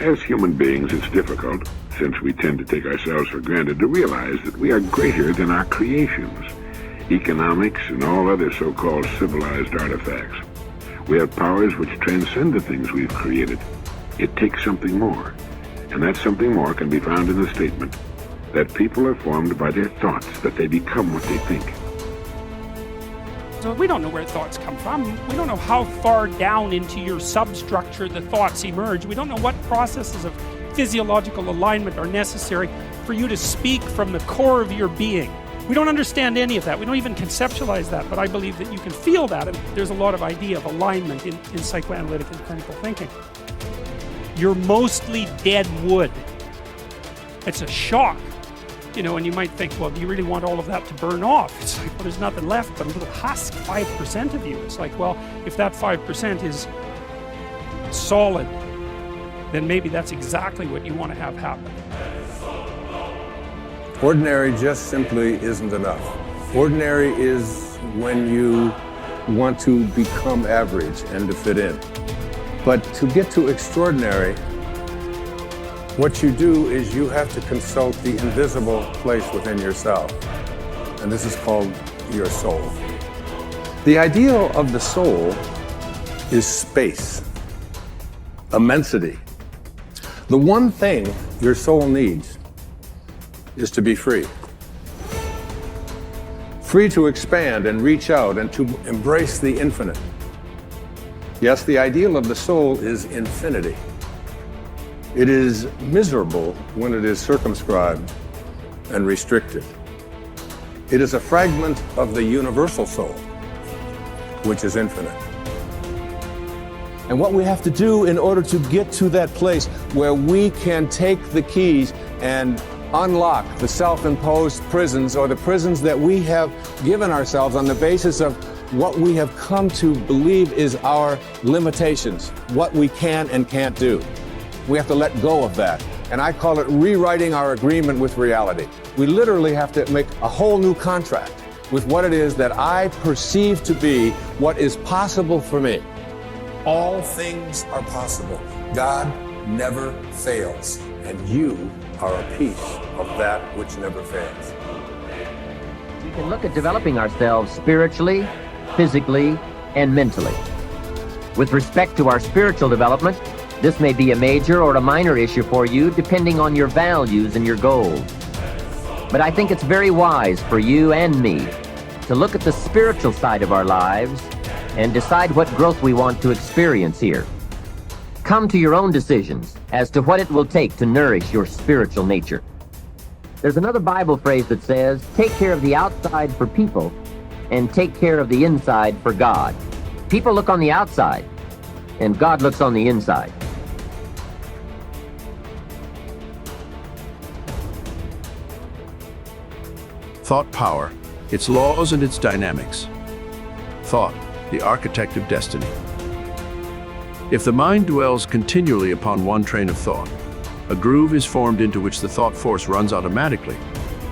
As human beings, it's difficult, since we tend to take ourselves for granted, to realize that we are greater than our creations, economics, and all other so-called civilized artifacts. We have powers which transcend the things we've created. It takes something more, and that something more can be found in the statement that people are formed by their thoughts, that they become what they think. So we don't know where thoughts come from. We don't know how far down into your substructure the thoughts emerge. We don't know what processes of physiological alignment are necessary for you to speak from the core of your being. We don't understand any of that. We don't even conceptualize that, but I believe that you can feel that, and there's a lot of idea of alignment in psychoanalytic and clinical thinking. You're mostly dead wood. It's a shock. You know, and you might think, well, do you really want all of that to burn off? It's like, well, there's nothing left but a little husk, 5% of you. It's like, well, if that 5% is solid, then maybe that's exactly what you want to have happen. Ordinary just simply isn't enough. Ordinary is when you want to become average and to fit in. But to get to extraordinary, what you do is you have to consult the invisible place within yourself. And this is called your soul. The ideal of the soul is space, immensity. The one thing your soul needs is to be free. Free to expand and reach out and to embrace the infinite. Yes, the ideal of the soul is infinity. It is miserable when it is circumscribed and restricted. It is a fragment of the universal soul, which is infinite. And what we have to do in order to get to that place where we can take the keys and unlock the self-imposed prisons, or the prisons that we have given ourselves on the basis of what we have come to believe is our limitations, what we can and can't do. We have to let go of that. And I call it rewriting our agreement with reality. We literally have to make a whole new contract with what it is that I perceive to be what is possible for me. All things are possible. God never fails, and you are a piece of that which never fails. We can look at developing ourselves spiritually, physically, and mentally. With respect to our spiritual development, this may be a major or a minor issue for you depending on your values and your goals. But I think it's very wise for you and me to look at the spiritual side of our lives and decide what growth we want to experience here. Come to your own decisions as to what it will take to nourish your spiritual nature. There's another Bible phrase that says, take care of the outside for people and take care of the inside for God. People look on the outside and God looks on the inside. Thought power, its laws and its dynamics. Thought, the architect of destiny. If the mind dwells continually upon one train of thought, a groove is formed into which the thought force runs automatically,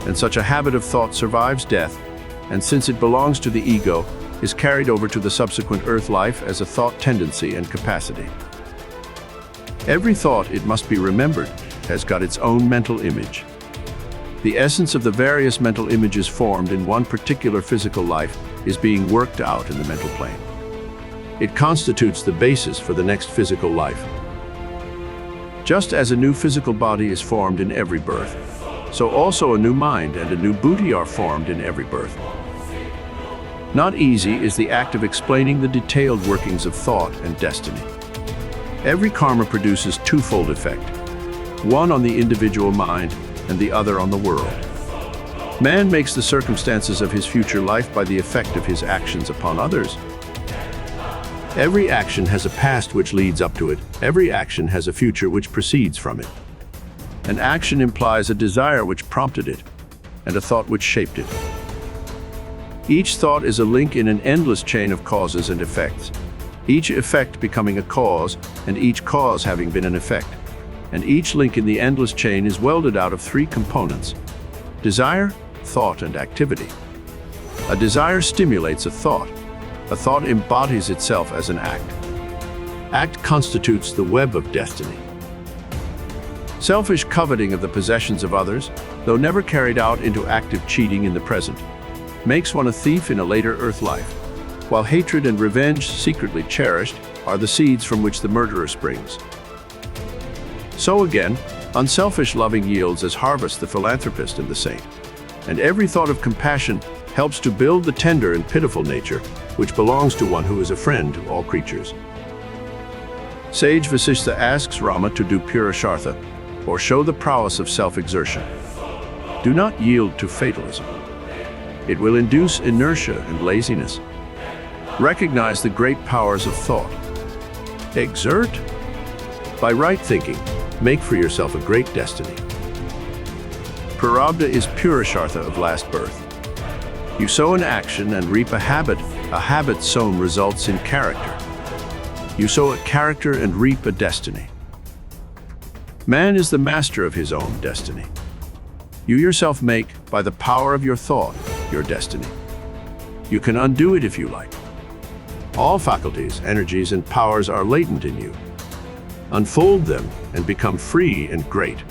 and such a habit of thought survives death, and since it belongs to the ego, is carried over to the subsequent earth life as a thought tendency and capacity. Every thought, it must be remembered, has got its own mental image. The essence of the various mental images formed in one particular physical life is being worked out in the mental plane. It constitutes the basis for the next physical life. Just as a new physical body is formed in every birth, so also a new mind and a new booty are formed in every birth. Not easy is the act of explaining the detailed workings of thought and destiny. Every karma produces twofold effect, one on the individual mind and the other on the world. Man makes the circumstances of his future life by the effect of his actions upon others. Every action has a past which leads up to it. Every action has a future which proceeds from it. An action implies a desire which prompted it, and a thought which shaped it. Each thought is a link in an endless chain of causes and effects, each effect becoming a cause, and each cause having been an effect. And each link in the endless chain is welded out of three components: desire, thought, and activity. A desire stimulates a thought. A thought embodies itself as an act. Act constitutes the web of destiny. Selfish coveting of the possessions of others, though never carried out into active cheating in the present, makes one a thief in a later earth life, while hatred and revenge secretly cherished are the seeds from which the murderer springs. So again, unselfish loving yields as harvest the philanthropist and the saint, and every thought of compassion helps to build the tender and pitiful nature which belongs to one who is a friend to all creatures. Sage Vasishtha asks Rama to do Purushartha, or show the prowess of self-exertion. Do not yield to fatalism. It will induce inertia and laziness. Recognize the great powers of thought. Exert. By right thinking, make for yourself a great destiny. Prarabdha is Purushartha of last birth. You sow an action and reap a habit. A habit sown results in character. You sow a character and reap a destiny. Man is the master of his own destiny. You yourself make, by the power of your thought, your destiny. You can undo it if you like. All faculties, energies, and powers are latent in you. Unfold them and become free and great.